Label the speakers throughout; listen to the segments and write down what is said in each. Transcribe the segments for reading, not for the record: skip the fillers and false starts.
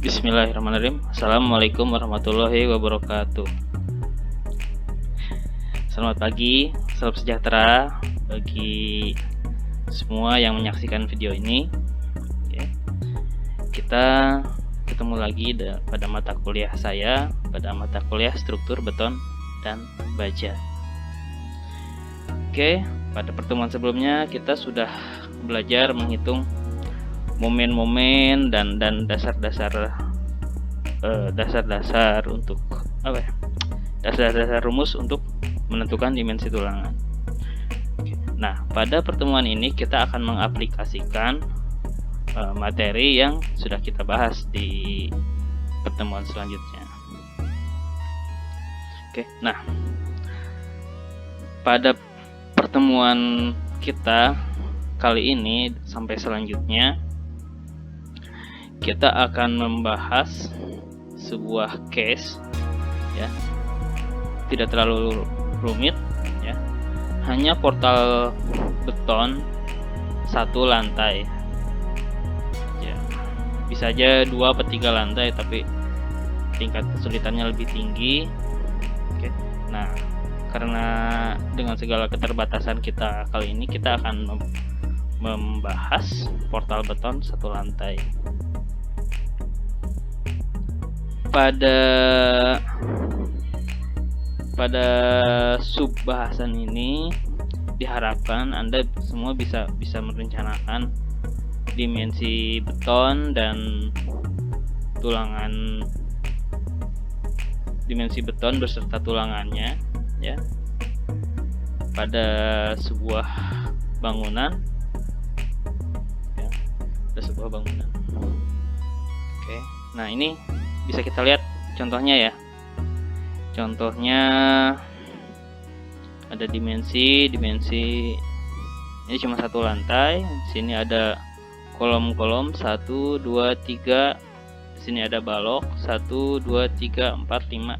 Speaker 1: Bismillahirrahmanirrahim. Assalamualaikum warahmatullahi wabarakatuh. Selamat pagi, salam sejahtera bagi semua yang menyaksikan video ini. Kita ketemu lagi pada mata kuliah saya, pada mata kuliah struktur beton dan baja. Pada pertemuan sebelumnya kita sudah belajar menghitung momen-momen dan dasar-dasar untuk dasar-dasar rumus untuk menentukan dimensi tulangan. Nah, pada pertemuan ini kita akan mengaplikasikan materi yang sudah kita bahas di pertemuan selanjutnya. Nah, pada pertemuan kita kali ini sampai selanjutnya kita akan membahas sebuah case, ya, tidak terlalu rumit, ya, hanya portal beton satu lantai, ya, bisa aja 2 atau 3 lantai tapi tingkat kesulitannya lebih tinggi. Nah, karena dengan segala keterbatasan kita kali ini kita akan membahas portal beton satu lantai. Pada sub bahasan ini diharapkan Anda semua bisa merencanakan dimensi beton dan tulangan, dimensi beton beserta tulangannya, ya, pada sebuah bangunan, ya, pada sebuah bangunan. Nah, ini bisa kita lihat contohnya, ya. Contohnya ada dimensi ini cuma satu lantai. Di sini ada kolom-kolom 1, 2, 3. Di sini ada balok 1, 2, 3, 4, 5.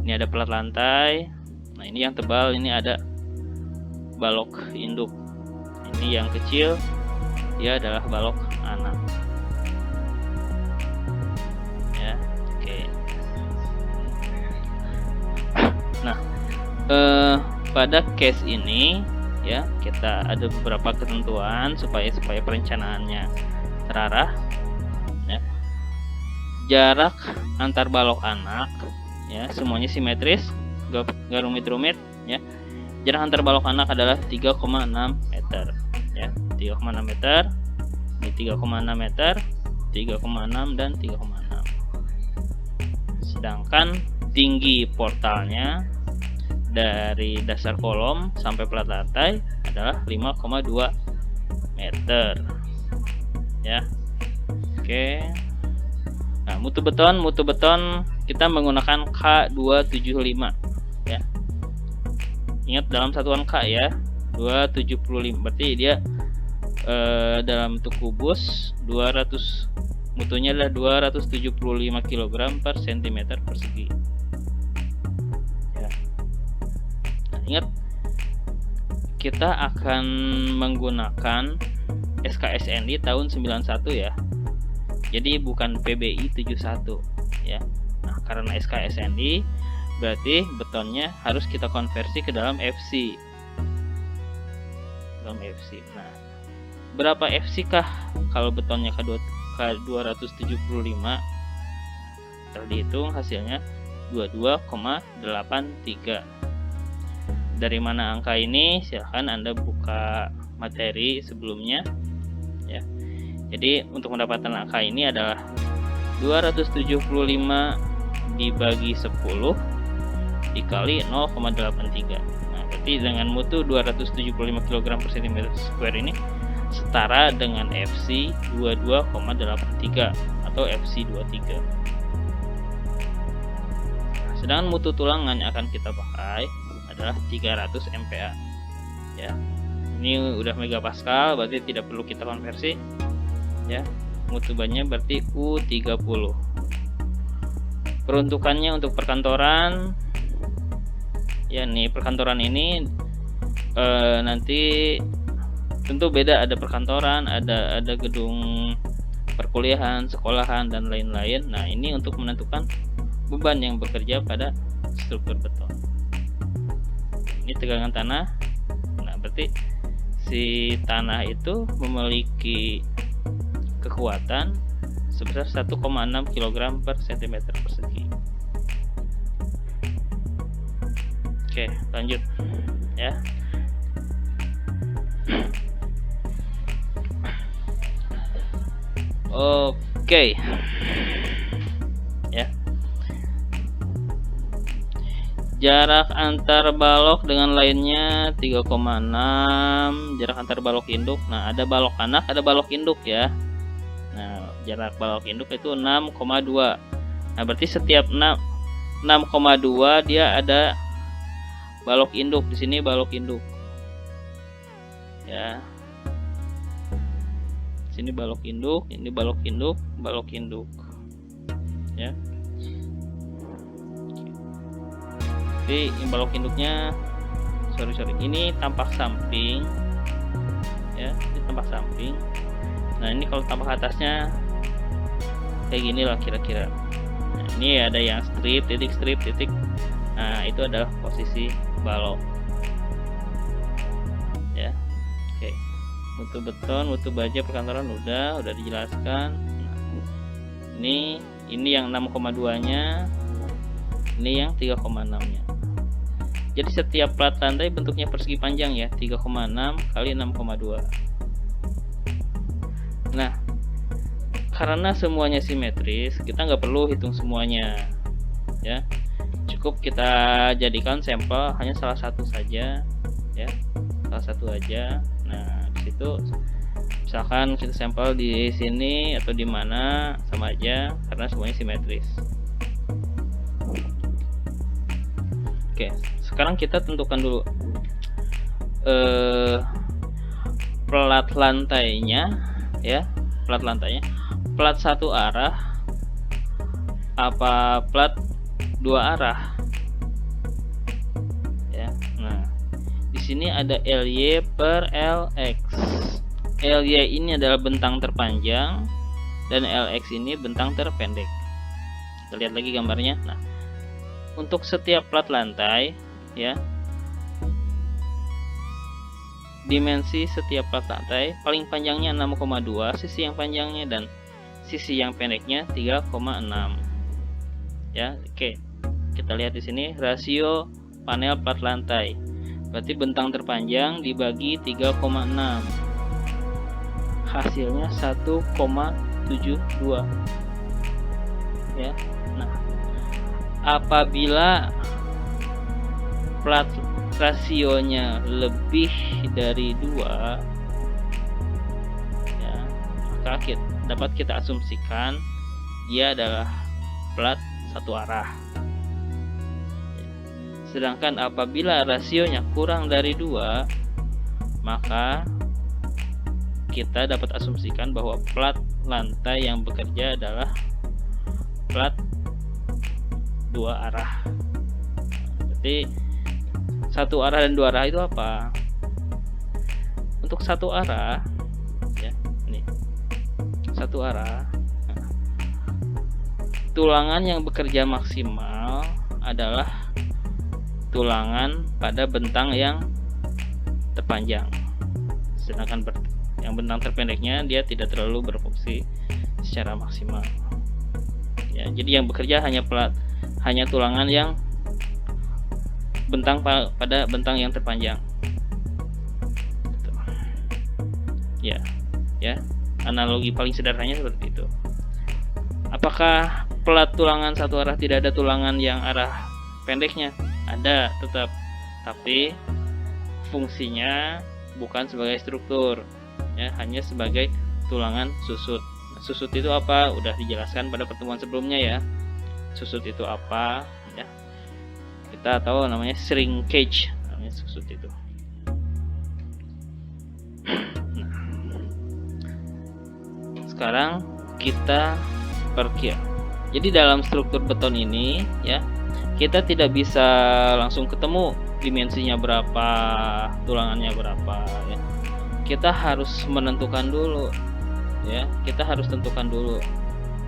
Speaker 1: Ini ada plat lantai. Nah, ini yang tebal, ini ada balok induk. Ini yang kecil, dia adalah balok anak. Nah, pada case ini, ya, kita ada beberapa ketentuan supaya perencanaannya terarah, ya. Jarak antar balok anak, ya, semuanya simetris, gak rumit-rumit, ya. Jarak antar balok anak adalah 3,6 meter, ya, 3,6 meter. Ini 3,6 meter, 3,6 dan 3,6. Sedangkan tinggi portalnya dari dasar kolom sampai plat lantai adalah 5,2 meter, ya. Nah, mutu beton kita menggunakan K275, ya. Ingat dalam satuan K, ya, 275, berarti dia dalam bentuk kubus 200, mutunya adalah 275 kg per cm persegi. Ingat, kita akan menggunakan SKSNI tahun 91, ya. Jadi bukan PBI 71, ya. Nah, karena SKSNI berarti betonnya harus kita konversi ke dalam FC. Nah, berapa FC kah kalau betonnya K275? Terhitung hasilnya 22,83. Dari mana angka ini? Silahkan Anda buka materi sebelumnya, ya. Jadi untuk mendapatkan angka ini adalah 275 dibagi 10 dikali 0,83. Nah, berarti dengan mutu 275 kg per cm square ini setara dengan FC 22,83 atau FC 23. Sedangkan mutu tulangan yang akan kita pakai adalah 300 MPa, ya. Ini udah megapascal, berarti tidak perlu kita konversi, ya. Mutu bannya berarti U30. Peruntukannya untuk perkantoran, ya, nih perkantoran ini nanti tentu beda, ada perkantoran, ada gedung perkuliahan, sekolahan, dan lain-lain. Nah, ini untuk menentukan beban yang bekerja pada struktur beton. Ini tegangan tanah. Nah, berarti si tanah itu memiliki kekuatan sebesar 1,6 kg per cm persegi. Oke, lanjut ya. Oke. Ya. Jarak antar balok dengan lainnya 3,6. Jarak antar balok induk. Nah, ada balok anak, ada balok induk ya. Nah, jarak balok induk itu 6,2. Nah, berarti setiap 6,2 dia ada balok induk. Di sini balok induk. Ya. Sini balok induk, ini balok induk, balok induk. Ya. Jadi balok induknya ini tampak samping. Ya, ini tampak samping. Nah, ini kalau tampak atasnya kayak gini lah kira-kira. Nah, ini ada yang strip, titik. Nah, itu adalah posisi balok. Ya. Oke. Mutu beton, mutu baja, perkantoran udah dijelaskan. Nah, ini yang 6,2-nya, ini yang 3,6-nya. Jadi setiap plat lantai bentuknya persegi panjang ya, 3,6 kali 6,2. Nah, karena semuanya simetris, kita nggak perlu hitung semuanya ya. Cukup kita jadikan sampel hanya salah satu saja ya, salah satu aja. Nah, di situ misalkan kita sampel di sini atau di mana sama aja karena semuanya simetris. Oke, sekarang kita tentukan dulu plat lantainya ya, plat lantainya. Plat satu arah apa plat dua arah ya. Nah, di sini ada LY per LX. LY ini adalah bentang terpanjang dan LX ini bentang terpendek. Kita lihat lagi gambarnya. Nah, untuk setiap plat lantai ya, dimensi setiap plat lantai paling panjangnya 6,2, sisi yang panjangnya dan sisi yang pendeknya 3,6 ya. Oke, kita lihat di sini rasio panel plat lantai, berarti bentang terpanjang dibagi 3,6, hasilnya 1,72 ya. Nah, apabila plat rasionya lebih dari 2 ya, maka dapat kita asumsikan dia adalah plat satu arah. Sedangkan apabila rasionya kurang dari 2, maka kita dapat asumsikan bahwa plat lantai yang bekerja adalah plat dua arah. Berarti satu arah dan dua arah itu apa? Untuk satu arah ya, ini satu arah, tulangan yang bekerja maksimal adalah tulangan pada bentang yang terpanjang, sedangkan yang bentang terpendeknya dia tidak terlalu berfungsi secara maksimal ya. Jadi yang bekerja hanya tulangan yang bentang pada bentang yang terpanjang ya. Analogi paling sederhananya seperti itu. Apakah plat tulangan satu arah tidak ada tulangan yang arah pendeknya? Ada tetap, tapi fungsinya bukan sebagai struktur ya, hanya sebagai tulangan susut. Nah, susut itu apa? Udah dijelaskan pada pertemuan sebelumnya ya. Susut itu apa ya? Kita tahu namanya shrinkage, namanya susut itu. Nah, sekarang kita perkir. Jadi dalam struktur beton ini ya, kita tidak bisa langsung ketemu dimensinya berapa, tulangannya berapa ya. kita harus menentukan dulu ya, kita harus tentukan dulu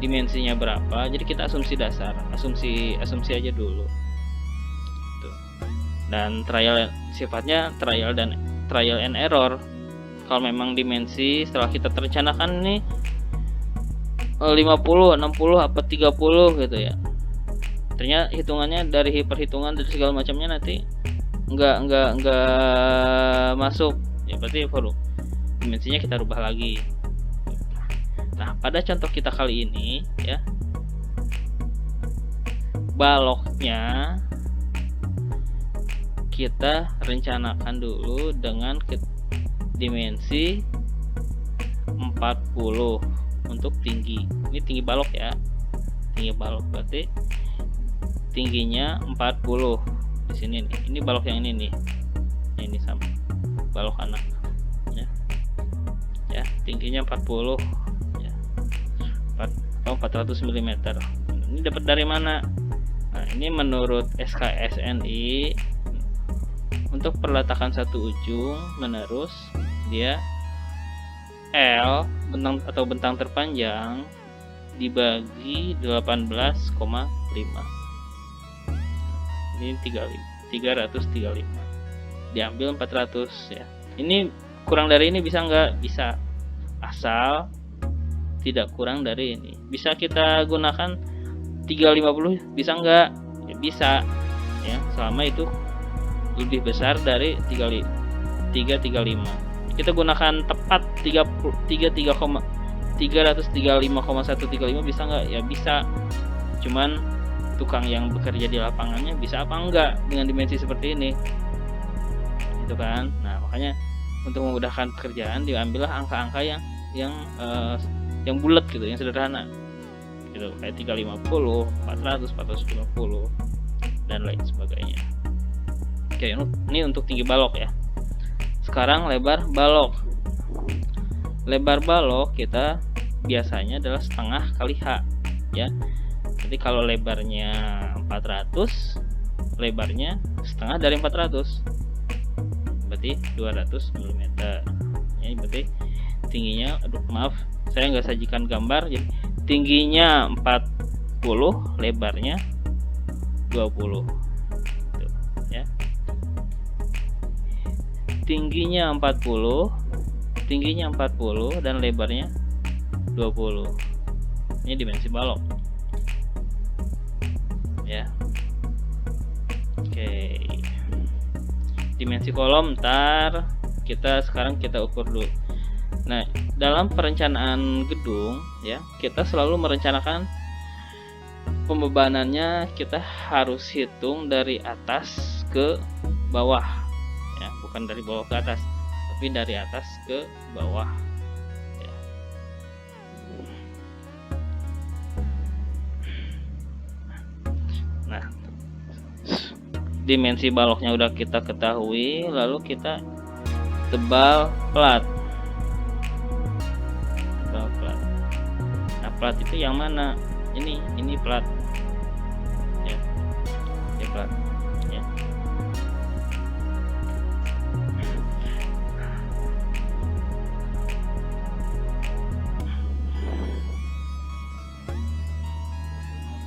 Speaker 1: dimensinya berapa. Jadi kita asumsi dasar, asumsi aja dulu. Tuh. Dan sifatnya trial and error. Kalau memang dimensi setelah kita terencanakan nih 50, 60 apa 30 gitu ya, ternyata hitungannya dari perhitungan dari segala macamnya nanti nggak masuk ya, berarti perlu dimensinya kita rubah lagi. Nah, pada contoh kita kali ini ya, baloknya kita rencanakan dulu dengan dimensi 40 untuk tinggi. Ini tinggi balok ya, tinggi balok berarti tingginya 40 di sini nih. Ini balok yang ini nih, ini sama balok anak ya, tingginya 40 ya, 400 mm. Ini dapat dari mana? Nah, ini menurut SKSNI untuk perletakan satu ujung menerus, dia L bentang terpanjang dibagi 18,5. Ini 335. Diambil 400 ya. Ini kurang dari ini bisa nggak? Bisa, asal tidak kurang dari ini. Bisa kita gunakan 350, bisa nggak? Ya, bisa ya, selama itu lebih besar dari 335. Kita gunakan tepat 335,135 bisa nggak? Ya bisa, cuman tukang yang bekerja di lapangannya bisa apa enggak dengan dimensi seperti ini, itu kan. Nah, makanya untuk memudahkan pekerjaan diambillah angka-angka yang bulat gitu, yang sederhana gitu, kayak 350, 400, 450 dan lain sebagainya. Oke, ini untuk tinggi balok ya. Sekarang lebar balok. Lebar balok kita biasanya adalah setengah kali H ya. Jadi kalau lebarnya 400, lebarnya setengah dari 400, berarti 200 mm. Ini berarti tingginya, maaf saya nggak sajikan gambar, jadi tingginya 40, lebarnya 20 gitu, ya. Tingginya 40 dan lebarnya 20. Ini dimensi balok ya. Oke, dimensi kolom ntar sekarang kita ukur dulu. Nah, dalam perencanaan gedung ya, kita selalu merencanakan pembebanannya, kita harus hitung dari atas ke bawah ya, bukan dari bawah ke atas, tapi dari atas ke bawah ya. Nah, dimensi baloknya udah kita ketahui, lalu kita tebal plat. Nah, plat itu yang mana? Ini plat ya, ini plat ya.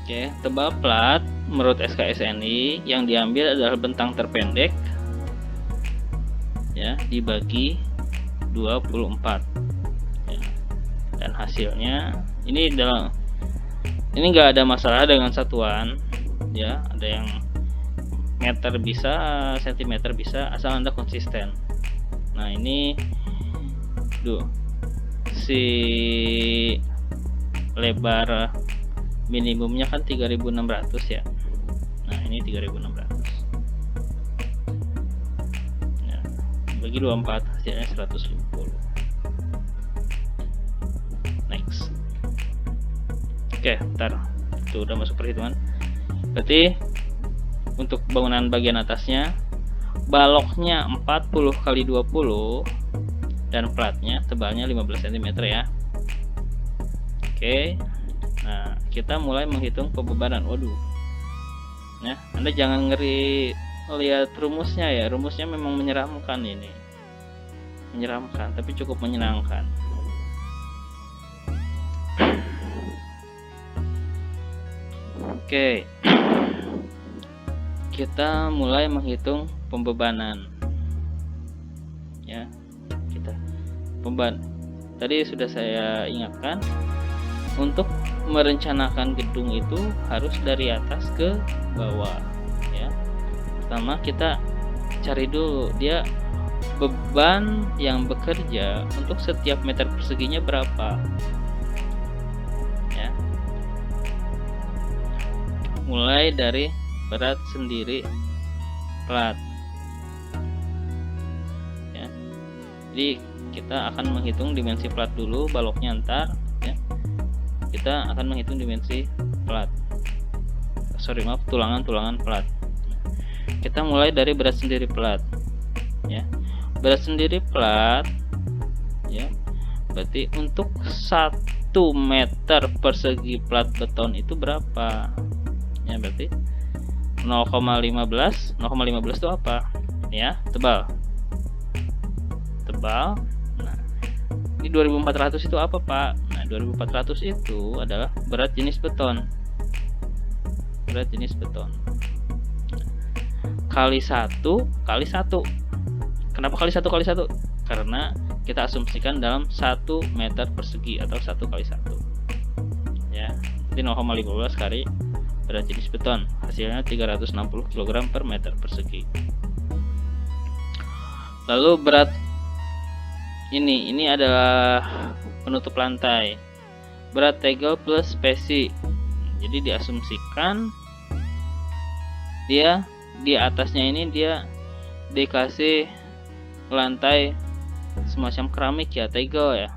Speaker 1: Oke, tebal plat menurut SKSNI yang diambil adalah bentang terpendek ya, dibagi 24 ya. Dan hasilnya ini nggak ada masalah dengan satuan ya, ada yang meter bisa, sentimeter bisa, asal Anda konsisten. Nah, ini si lebar minimumnya kan 3600 ya. Nah, ini 3600 ya, bagi 24 hasilnya 150. Next. Oke, ntar itu udah masuk perhitungan. Berarti untuk bangunan bagian atasnya baloknya 40 kali 20 dan platnya tebalnya 15 cm ya. Oke. Nah, kita mulai menghitung pembebanan. Waduh. Ya, Anda jangan lihat rumusnya ya. Rumusnya memang menyeramkan ini. menyeramkan, tapi cukup menyenangkan. Oke, kita mulai menghitung pembebanan. Ya, kita beban. Tadi sudah saya ingatkan, untuk merencanakan gedung itu harus dari atas ke bawah. Ya, pertama kita cari dulu dia beban yang bekerja untuk setiap meter perseginya berapa. Ya, mulai dari berat sendiri plat. Ya, jadi kita akan menghitung dimensi plat dulu, baloknya ntar. Ya, kita akan menghitung dimensi plat. Tulangan plat. Kita mulai dari berat sendiri plat. Ya, berat sendiri plat. Ya, berarti untuk 1 meter persegi plat beton itu berapa? Ya, berarti 0,15 itu apa? Ya, tebal. Nah, ini 2400 itu apa, Pak? Nah, 2400 itu adalah berat jenis beton. Berat jenis beton kali 1 kali 1. Kenapa kali 1 kali 1? Karena kita asumsikan dalam 1 meter persegi atau 1 kali 1. Ya, jadi 0,15 kali berat jenis beton, hasilnya 360 kg per meter persegi. Lalu berat ini adalah penutup lantai, berat tegel plus spesi. Jadi diasumsikan dia di atasnya ini dia dikasih lantai semacam keramik ya, tegel ya.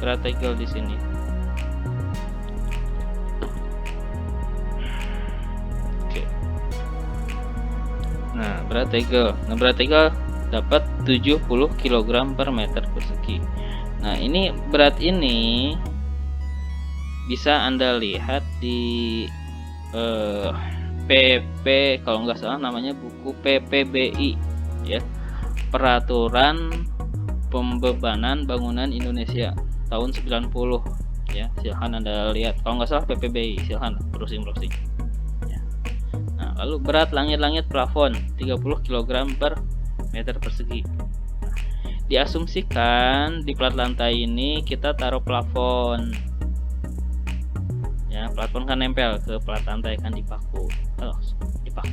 Speaker 1: Berat tegel di sini. Oke. Nah, berat tegel dapat 70 kg per meter persegi. Nah, ini berat ini bisa Anda lihat di PP, kalau nggak salah namanya buku PPBI ya, Peraturan Pembebanan Bangunan Indonesia tahun 90 ya, silahkan Anda lihat. Kalau nggak salah PPBI, silahkan browsing ya. Nah, lalu berat langit-langit plafon 30 kg per meter persegi. Nah, diasumsikan di plat lantai ini kita taruh plafon ya, plafon kan nempel ke plat lantai kan, dipaku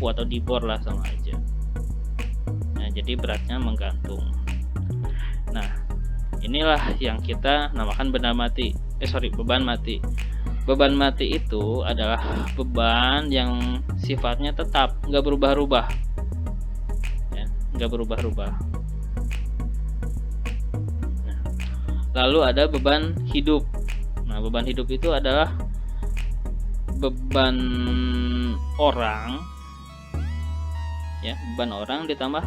Speaker 1: atau dibor lah, sama aja. Nah, jadi beratnya menggantung. Nah, inilah yang kita namakan beban mati. Beban mati itu adalah beban yang sifatnya tetap, nggak berubah-ubah. Ya, nggak berubah-ubah. Nah, lalu ada beban hidup. Nah, beban hidup itu adalah beban orang, ya, beban orang ditambah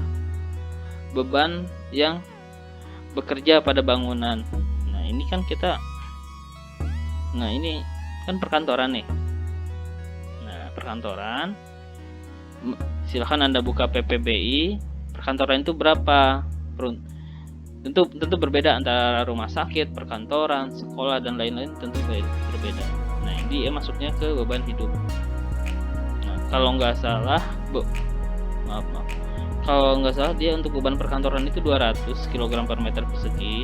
Speaker 1: beban yang bekerja pada bangunan. Nah, ini kan ini kan perkantoran nih. Nah, perkantoran, silahkan Anda buka PPBI. Perkantoran itu berapa? Tentu berbeda antara rumah sakit, perkantoran, sekolah dan lain-lain, tentu berbeda. Nah, ini masuknya ke beban hidup. Nah, kalau nggak salah, kalau nggak salah dia untuk beban perkantoran itu 200 kg per meter persegi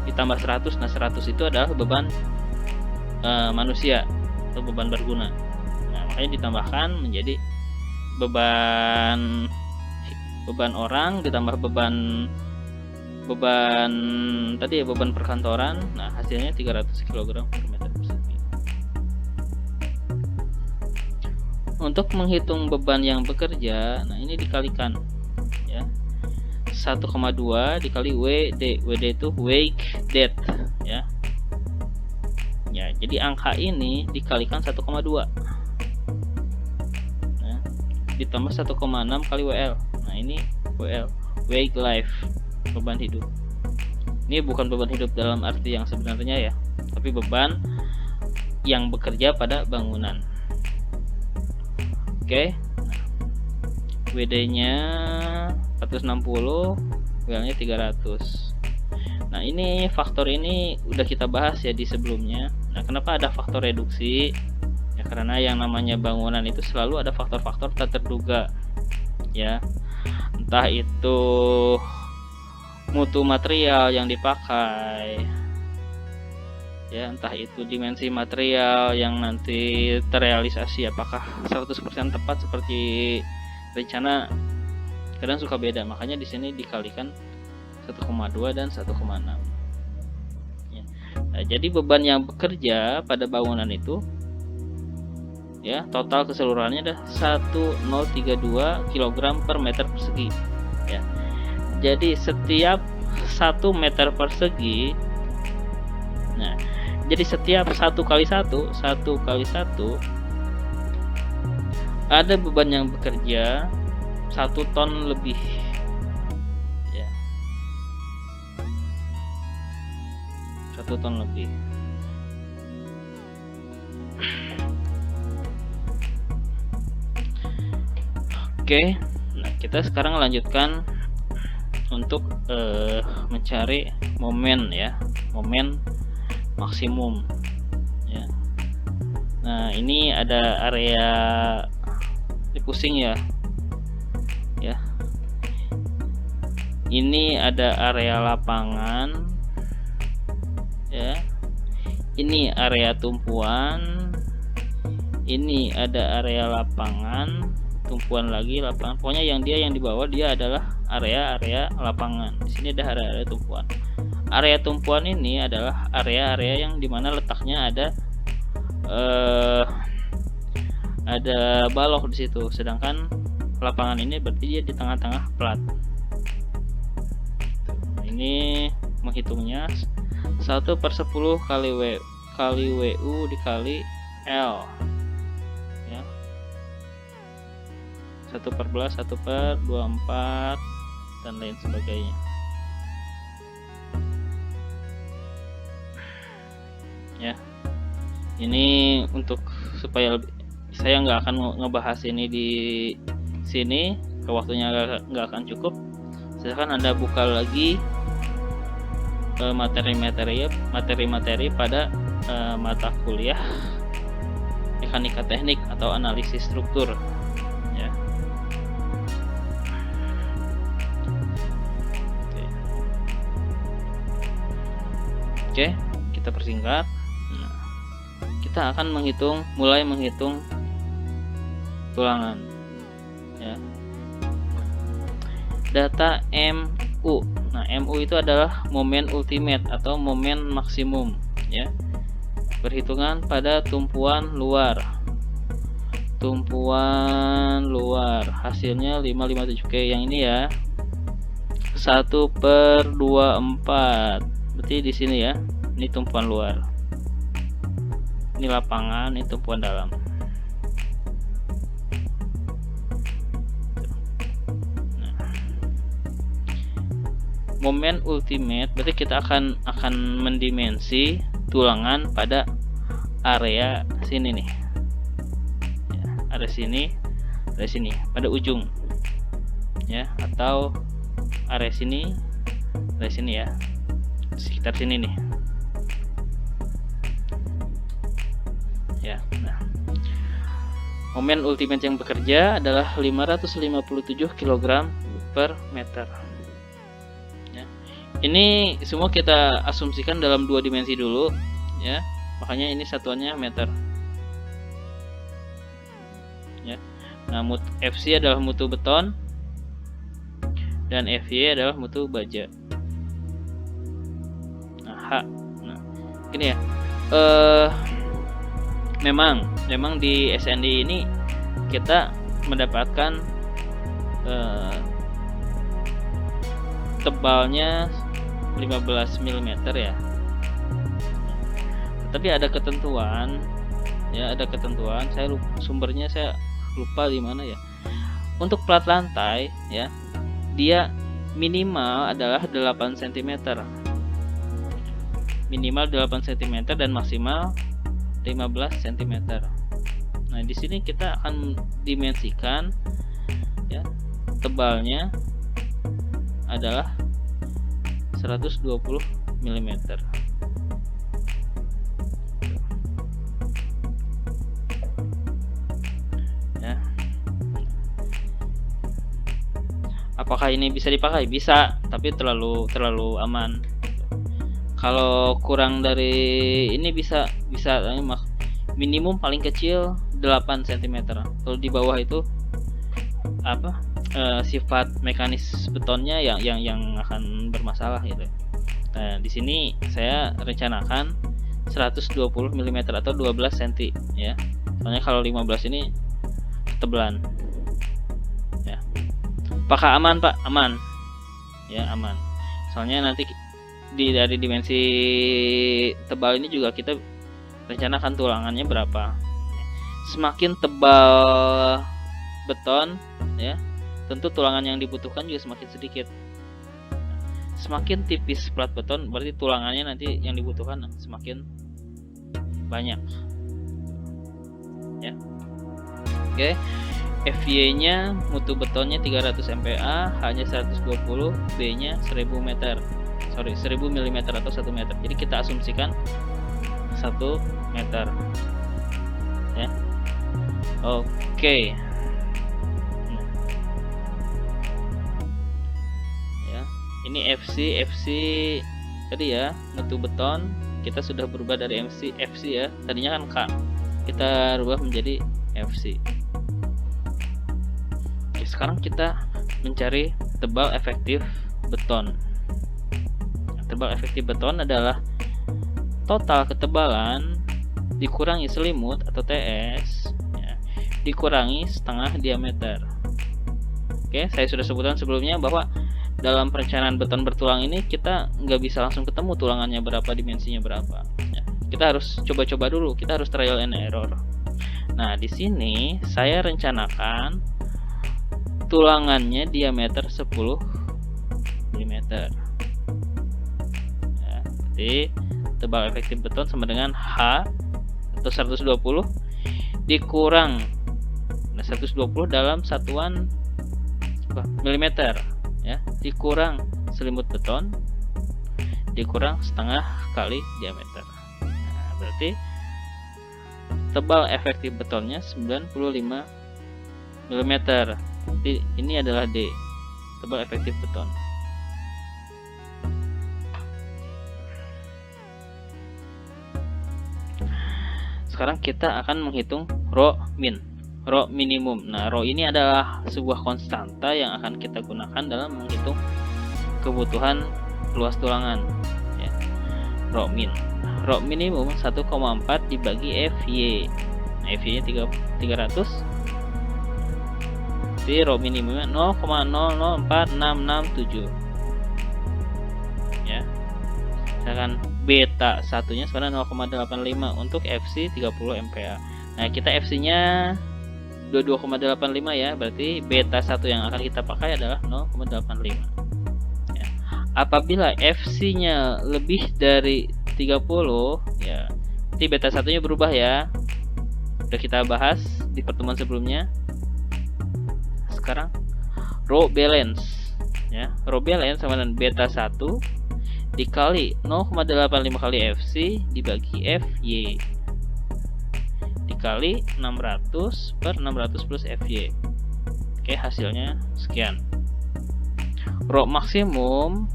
Speaker 1: ditambah 100. Nah, 100 itu adalah beban manusia atau beban berguna. Nah, makanya ditambahkan menjadi beban orang ditambah beban tadi ya, beban perkantoran. Nah, hasilnya 300 kg per meter persegi. Untuk menghitung beban yang bekerja, nah ini dikalikan ya, 1,2 dikali WD. WD itu wake dead ya. Ya, jadi angka ini dikalikan 1,2. Nah, ditambah 1,6 kali WL. Nah, ini WL, wake life, beban hidup. Ini bukan beban hidup dalam arti yang sebenarnya ya, tapi beban yang bekerja pada bangunan. Oke. WD-nya 460, WL-nya 300. Nah, ini faktor ini udah kita bahas ya di sebelumnya. Nah, kenapa ada faktor reduksi? Ya karena yang namanya bangunan itu selalu ada faktor-faktor tak terduga. Ya. Entah itu mutu material yang dipakai. Ya, entah itu dimensi material yang nanti terrealisasi apakah 100% tepat seperti rencana, kadang suka beda, makanya di sini dikalikan 1,2 dan 1,6 ya. Nah, jadi beban yang bekerja pada bangunan itu ya total keseluruhannya adalah 1032 kg per meter persegi ya. Jadi setiap 1 meter persegi, nah jadi setiap 1 kali 1 ada beban yang bekerja 1 ton lebih ya, 1 ton lebih. Oke, nah kita sekarang lanjutkan untuk mencari momen ya, momen maksimum ya. Nah, ini ada area ini pusing ya. Ya. Ini ada area lapangan. Ya. Ini area tumpuan. Ini ada area lapangan, tumpuan lagi lapangan. Pokoknya yang di bawah dia adalah area lapangan. Di sini ada area tumpuan. Area tumpuan ini adalah area yang dimana letaknya ada balok di situ, sedangkan lapangan ini berarti dia di tengah-tengah plat. Ini menghitungnya 1/10 kali WU dikali L ya, 1/11, 1/24 dan lain sebagainya ya. Ini untuk supaya saya nggak akan ngebahas ini di sini, waktunya nggak akan cukup. Silahkan Anda buka lagi materi-materi pada mata kuliah mekanika teknik atau analisis struktur ya. Oke, kita persingkat. Nah, kita akan mulai menghitung tulangan ya. Data MU. Nah, MU itu adalah momen ultimate atau momen maksimum ya. Perhitungan pada tumpuan luar. Hasilnya 557. Oke, yang ini ya. 1/24. Berarti di sini ya. Ini tumpuan luar. Ini lapangan, ini tumpuan dalam. Momen ultimate berarti kita akan mendimensi tulangan pada area sini nih ya, area sini pada ujung ya, atau area sini ya, sekitar sini nih ya. Nah, momen ultimate yang bekerja adalah 557 kg per meter. Ini semua kita asumsikan dalam 2 dimensi dulu ya. Makanya ini satuannya meter. Ya. Nah, FC adalah mutu beton dan FY adalah mutu baja. Nah, H. Nah, gini ya. Memang di SND ini kita mendapatkan tebalnya 15 mm ya. Tapi ada ketentuan ya, sumbernya saya lupa di mana ya. Untuk plat lantai ya, dia minimal adalah 8 cm. Minimal 8 cm dan maksimal 15 cm. Nah, di sini kita akan dimensikan ya, tebalnya adalah 120 mm. Ya. Apakah ini bisa dipakai? Bisa, tapi terlalu aman. Kalau kurang dari ini bisa minimum paling kecil 8 cm. Kalau di bawah itu sifat mekanis betonnya yang akan bermasalah gitu. Nah, di sini saya rencanakan 120 mm atau 12 cm ya. Soalnya kalau 15 ini ketebelan. Ya. Apakah aman, Pak? Aman. Ya, aman. Soalnya nanti dari dimensi tebal ini juga kita rencanakan tulangannya berapa. Semakin tebal beton ya, tentu tulangan yang dibutuhkan juga semakin sedikit. Semakin tipis plat beton berarti tulangannya nanti yang dibutuhkan semakin banyak ya. Oke, FY nya mutu betonnya 300 MPa, H nya 120, B nya 1000 meter, 1000 mm atau 1 meter. Jadi kita asumsikan 1 meter ya. Oke. Ya, ini FC tadi ya, mutu beton kita sudah berubah dari FC ya. Tadinya kan K. Kita rubah menjadi FC. Oke, sekarang kita mencari tebal efektif beton. Tebal efektif beton adalah total ketebalan dikurangi selimut atau TS ya, dikurangi setengah diameter. Oke, saya sudah sebutkan sebelumnya bahwa dalam perencanaan beton bertulang ini kita nggak bisa langsung ketemu tulangannya berapa, dimensinya berapa ya. Kita harus coba-coba dulu, kita harus trial and error. Nah, di sini saya rencanakan tulangannya diameter 10 mm ya, jadi tebal efektif beton sama dengan H atau 120 dikurang 120 dalam satuan milimeter ya, dikurang selimut beton dikurang setengah kali diameter. Nah, berarti tebal efektif betonnya 95 mm. Jadi ini adalah D, tebal efektif beton. Sekarang kita akan menghitung rho minimum. Nah, rho ini adalah sebuah konstanta yang akan kita gunakan dalam menghitung kebutuhan luas tulangan ya. Rho minimum 1,4 dibagi FY. Nah, FY nya 300. Jadi rho minimumnya 0,004667 ya. Sedangkan beta satunya sebenarnya 0,85 untuk FC 30 MPa. Nah, kita FC nya 22,85 ya, berarti beta 1 yang akan kita pakai adalah 0,85 ya. Apabila FC nya lebih dari 30 ya, nanti beta satunya berubah ya. Sudah kita bahas di pertemuan sebelumnya. Sekarang rho balance ya, rho balance sama dengan beta 1 dikali 0,85 kali FC dibagi FY dikali 600 per 600 plus FY. Oke, hasilnya sekian. Rho maksimum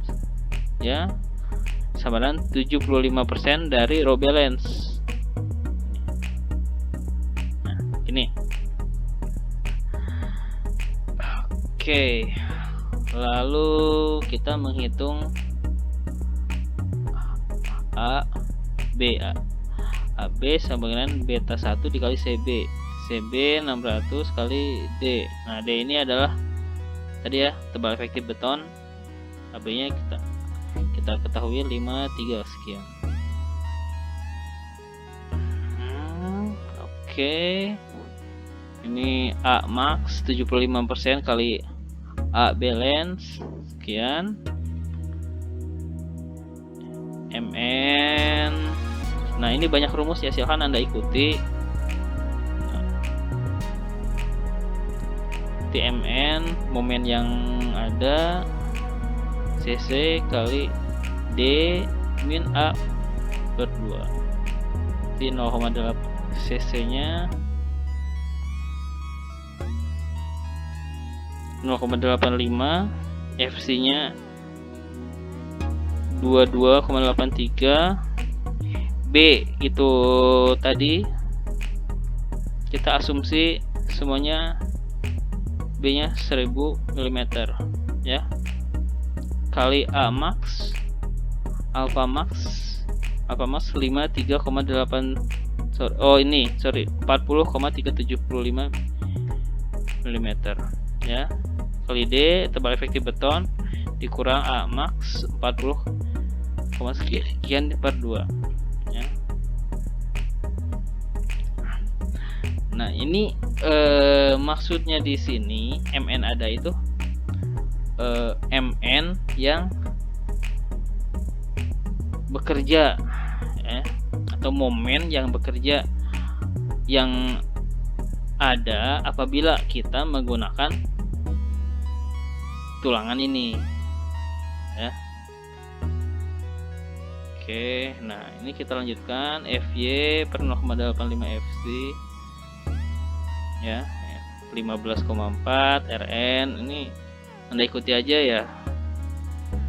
Speaker 1: ya sama dengan 75% dari rho balance. Nah, ini. Oke. Lalu kita menghitung AB sama dengan beta 1 dikali CB 600 kali D. Nah, D ini adalah tadi ya, tebal efektif beton. AB nya kita ketahui 53 sekian. Oke. Ini A max 75% kali A balance sekian. MN 6 Nah, ini banyak rumus ya, silahkan Anda ikuti. TMN momen yang ada CC kali D min A per 2 di 0,8 CC nya 0,85, FC nya 22,83, B itu tadi kita asumsi semuanya B nya 1000 mm ya, kali A max, alpha max 53,8 40,375 mm ya, kali D tebal efektif beton dikurang A max 40, sekian per 2 ya. Nah, ini maksudnya di sini MN ada itu MN yang bekerja ya, atau momen yang bekerja yang ada apabila kita menggunakan tulangan ini ya. Oke, nah ini kita lanjutkan. FY per 0,85 FC ya, 15,4 RN. Ini Anda ikuti aja ya.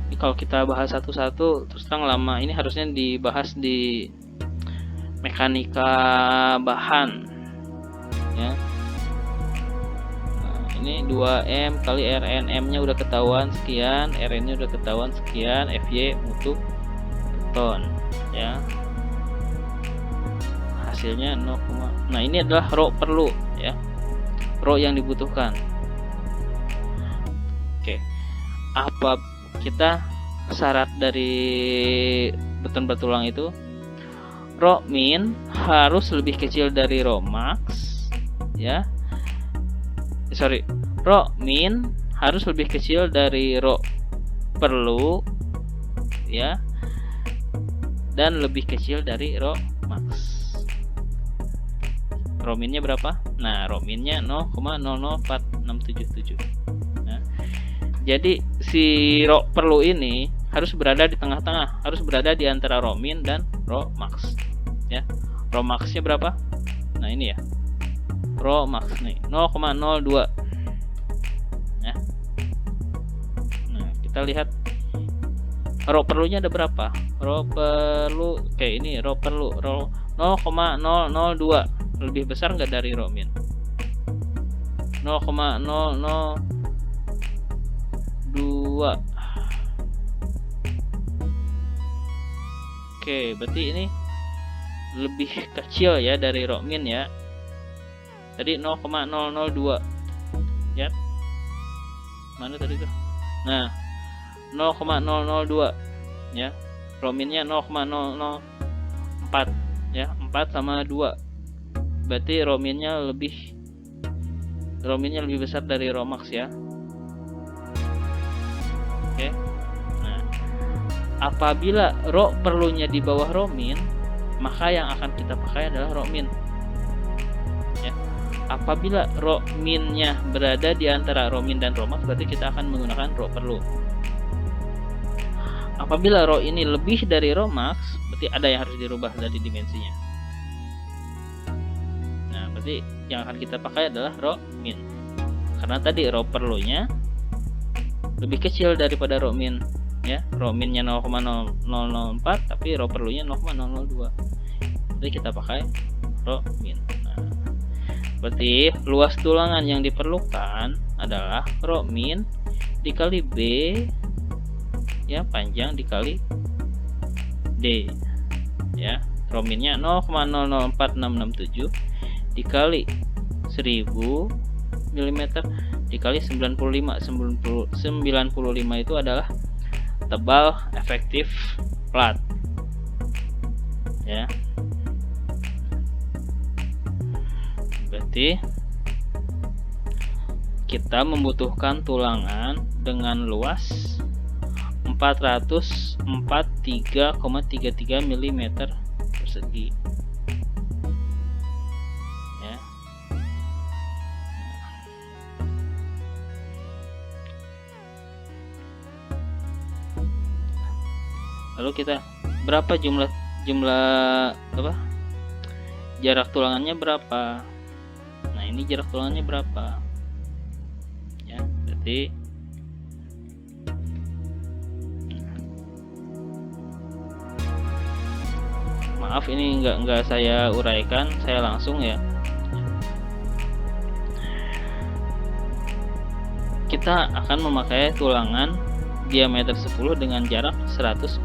Speaker 1: Ini kalau kita bahas satu-satu terus terang lama. Ini harusnya dibahas di mekanika bahan ya. Nah, ini 2M kali RN, M nya udah ketahuan sekian, RN nya udah ketahuan sekian, FY untuk beton ya, hasilnya 0, nah ini adalah rho perlu ya, rho yang dibutuhkan. Oke, apa kita syarat dari beton bertulang itu? Rho min harus lebih kecil dari rho max ya, rho min harus lebih kecil dari rho perlu ya, dan lebih kecil dari rho max. Rho minnya berapa? Nah, rho minnya 0,004677. Nah, jadi si rho perlu ini harus berada di tengah-tengah, harus berada di antara rho min dan rho max ya. Rho maxnya berapa? Nah, ini ya, rho max nih 0,02 ya. Nah, kita lihat rho perlunya ada berapa? Rho perlu kayak ini, rho perlu 0,002, lebih besar nggak dari rho min? 0,002. Oke, berarti ini lebih kecil ya dari rho min ya. Tadi 0,002 ya. Mana tadi tuh? Nah, 0,002 ya. Rho minnya 0,004 ya, 4 sama 2. Berarti rho minnya lebih besar dari rho max ya. Oke. Nah, apabila rho perlunya di bawah rho min, maka yang akan kita pakai adalah rho min ya. Apabila rho minnya berada di antara rho min dan rho max, berarti kita akan menggunakan rho perlu. Apabila rho ini lebih dari rho max, berarti ada yang harus dirubah dari dimensinya. Nah, berarti yang akan kita pakai adalah rho min. Karena tadi rho perlunya lebih kecil daripada rho min ya. Rho minnya 0,004 tapi rho perlunya 0,002. Jadi kita pakai rho min. Nah, berarti luas tulangan yang diperlukan adalah rho min dikali B ya, panjang dikali D ya. Rho minnya 0,004667 dikali 1000 mm dikali 95. 95 itu adalah tebal efektif plat ya. Berarti kita membutuhkan tulangan dengan luas 443,33 mm persegi. persegi ya. Lalu kita berapa jumlah apa, jarak tulangannya berapa. Nah ini jarak tulangannya berapa ya, berarti maaf ini enggak saya uraikan, saya langsung ya. Kita akan memakai tulangan diameter 10 dengan jarak 140.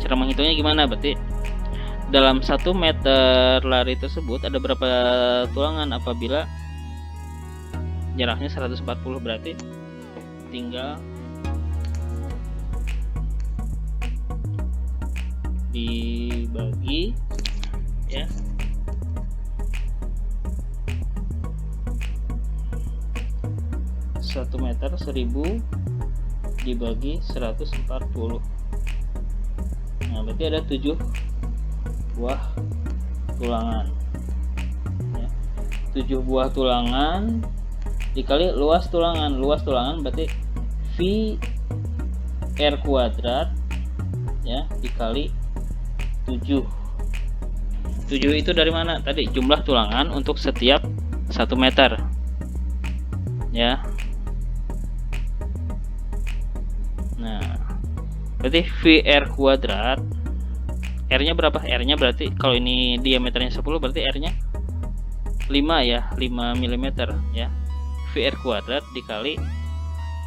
Speaker 1: Cara menghitungnya gimana? Berarti dalam 1 meter lari tersebut ada berapa tulangan? Apabila jaraknya 140 berarti tinggal dibagi ya, 1 meter 1000 dibagi 140. Nah berarti ada 7 buah tulangan ya. 7 buah tulangan dikali luas tulangan. Luas tulangan berarti V R kuadrat ya dikali 7. 7 itu dari mana? Tadi jumlah tulangan untuk setiap 1 meter ya. Nah berarti VR kuadrat, R nya berapa? R nya berarti kalau ini diameternya 10 berarti R nya 5 ya, 5 mm ya. VR kuadrat dikali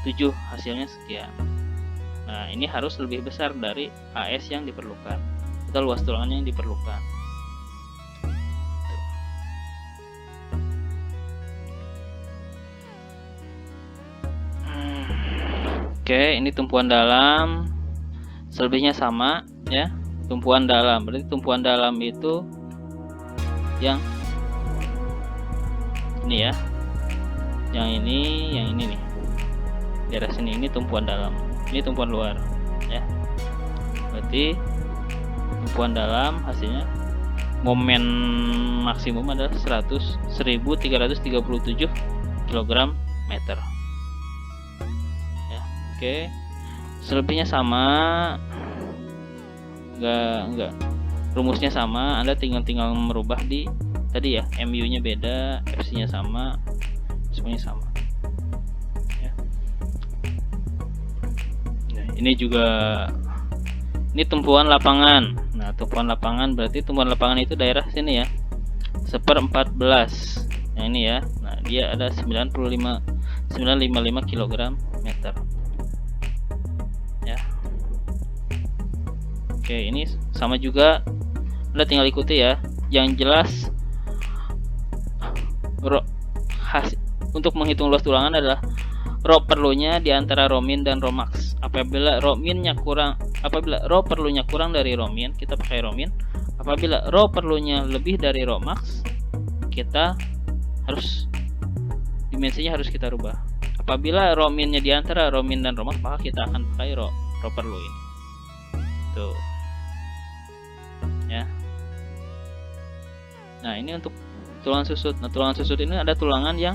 Speaker 1: 7 hasilnya sekian. Nah ini harus lebih besar dari AS yang diperlukan atau luas tulangannya yang diperlukan. Oke, ini tumpuan dalam, selebihnya sama ya. Tumpuan dalam berarti tumpuan dalam itu yang ini ya, yang ini nih, daerah sini ini tumpuan dalam, ini tumpuan luar ya. Berarti tumpuan dalam hasilnya momen maksimum adalah 1337 kg meter. Oke, selebihnya sama, enggak rumusnya sama. Anda tinggal merubah di tadi ya, MU nya beda, FC nya sama, semuanya sama ya. Nah, ini juga ini tumpuan lapangan. Nah tumpuan lapangan berarti tumpuan lapangan itu daerah sini ya, 1/14 yang ini ya. Nah dia ada 955 kg meter ya. Oke, ini sama juga, Anda tinggal ikuti ya. Yang jelas untuk menghitung luas tulangan adalah rho perlunya di antara rho min dan rho max. Apabila rho perlunya kurang dari rho min, kita pakai rho min. Apabila rho perlunya lebih dari rho max, kita harus dimensinya harus kita rubah. Apabila rho minnya di antara rho min dan rho max, maka kita akan pakai rho perlu ini. Tuh. Ya. Nah, ini untuk tulangan susut. Nah, tulangan susut ini ada tulangan yang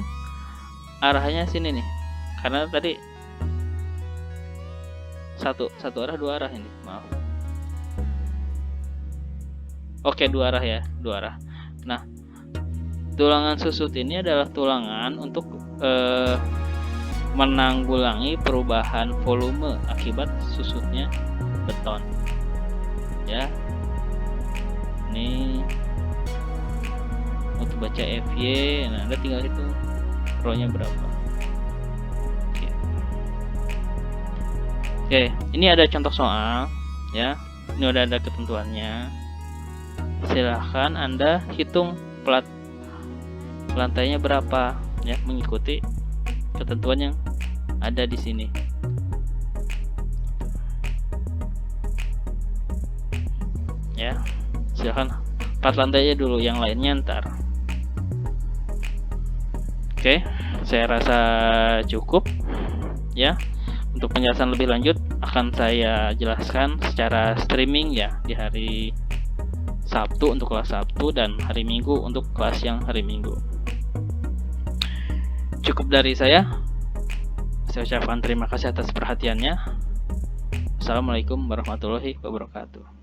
Speaker 1: arahnya sini nih. Karena tadi satu arah, 2 arah ini. Maaf. Oke, 2 arah ya, 2 arah. Nah, tulangan susut ini adalah tulangan untuk menanggulangi perubahan volume akibat susutnya beton. Ya. Ini untuk baca FY, nah Anda tinggal hitung rho-nya berapa. Oke, ini ada contoh soal ya. Ini udah ada ketentuannya. Silahkan Anda hitung lantainya berapa ya, mengikuti ketentuan yang ada di sini. Ya, silahkan 4 lantainya dulu, yang lainnya ntar. Oke, saya rasa cukup ya. Untuk penjelasan lebih lanjut akan saya jelaskan secara streaming ya di hari Sabtu untuk kelas Sabtu dan hari Minggu untuk kelas yang hari Minggu. Cukup dari saya. Saya ucapkan terima kasih atas perhatiannya. Assalamualaikum warahmatullahi wabarakatuh.